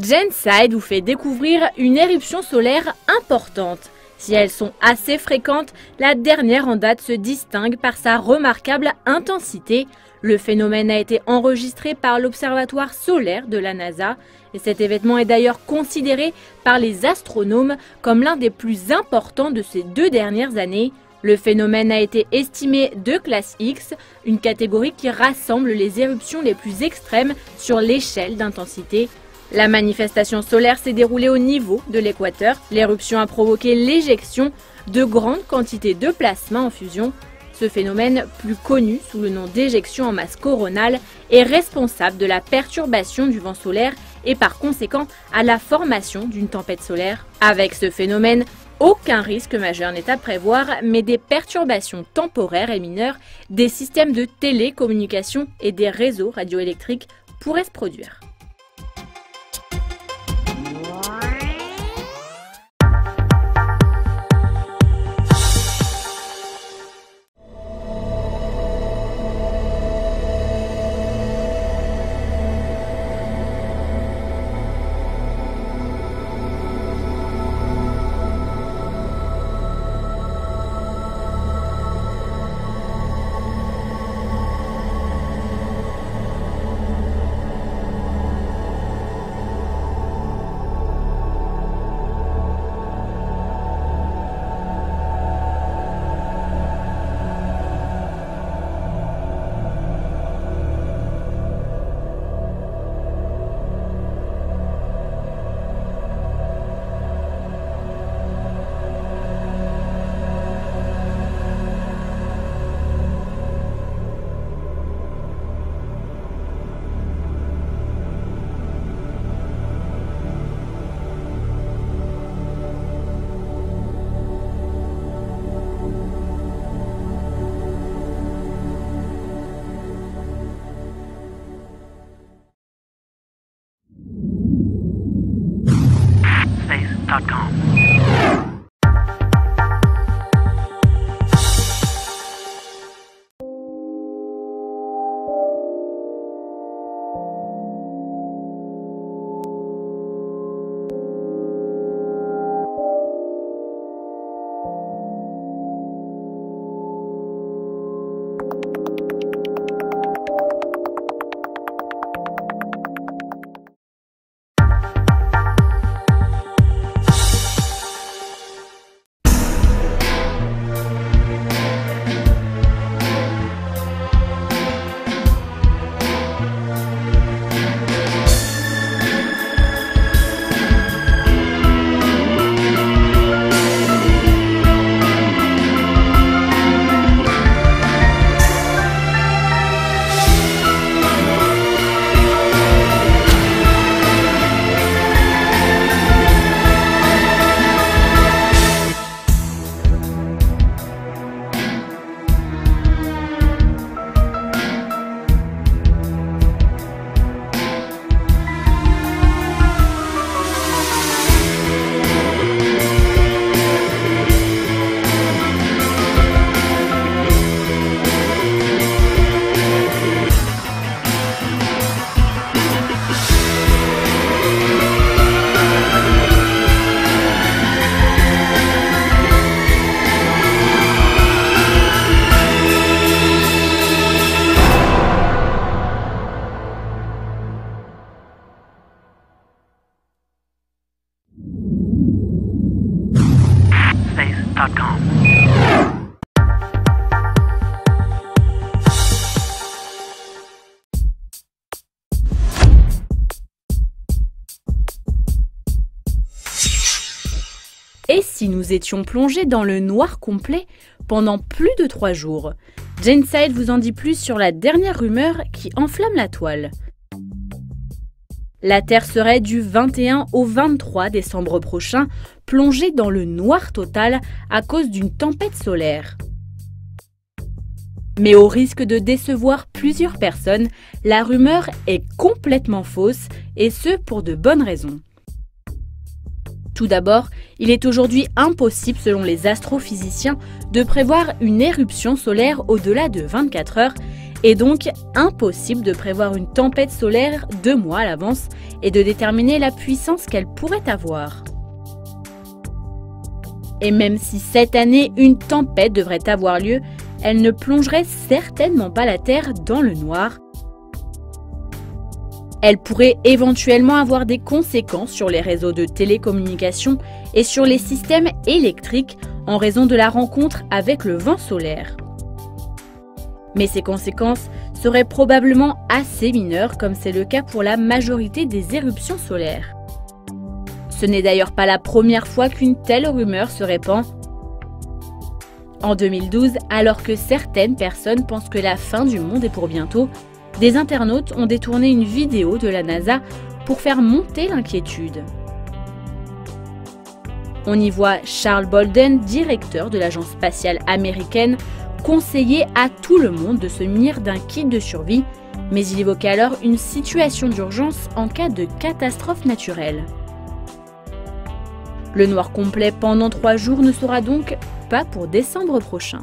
Genside vous fait découvrir une éruption solaire importante. Si elles sont assez fréquentes, la dernière en date se distingue par sa remarquable intensité. Le phénomène a été enregistré par l'Observatoire solaire de la NASA et cet événement est d'ailleurs considéré par les astronomes comme l'un des plus importants de ces 2 dernières années. Le phénomène a été estimé de classe X, une catégorie qui rassemble les éruptions les plus extrêmes sur l'échelle d'intensité. La manifestation solaire s'est déroulée au niveau de l'équateur. L'éruption a provoqué l'éjection de grandes quantités de plasma en fusion. Ce phénomène, plus connu sous le nom d'éjection en masse coronale, est responsable de la perturbation du vent solaire et par conséquent à la formation d'une tempête solaire. Avec ce phénomène, aucun risque majeur n'est à prévoir, mais des perturbations temporaires et mineures des systèmes de télécommunication et des réseaux radioélectriques pourraient se produire. Space.com. SpaceX.com. Et si nous étions plongés dans le noir complet pendant plus de 3 jours? Genesight vous en dit plus sur la dernière rumeur qui enflamme la toile. La Terre serait du 21 au 23 décembre prochain plongée dans le noir total à cause d'une tempête solaire. Mais au risque de décevoir plusieurs personnes, la rumeur est complètement fausse et ce pour de bonnes raisons. Tout d'abord, il est aujourd'hui impossible selon les astrophysiciens de prévoir une éruption solaire au-delà de 24 heures et donc impossible de prévoir une tempête solaire 2 mois à l'avance et de déterminer la puissance qu'elle pourrait avoir. Et même si cette année une tempête devrait avoir lieu, elle ne plongerait certainement pas la Terre dans le noir. Elle pourrait éventuellement avoir des conséquences sur les réseaux de télécommunications et sur les systèmes électriques en raison de la rencontre avec le vent solaire. Mais ces conséquences seraient probablement assez mineures comme c'est le cas pour la majorité des éruptions solaires. Ce n'est d'ailleurs pas la première fois qu'une telle rumeur se répand. En 2012, alors que certaines personnes pensent que la fin du monde est pour bientôt, des internautes ont détourné une vidéo de la NASA pour faire monter l'inquiétude. On y voit Charles Bolden, directeur de l'agence spatiale américaine, conseiller à tout le monde de se munir d'un kit de survie, mais il évoque alors une situation d'urgence en cas de catastrophe naturelle. Le noir complet pendant 3 jours ne sera donc pas pour décembre prochain.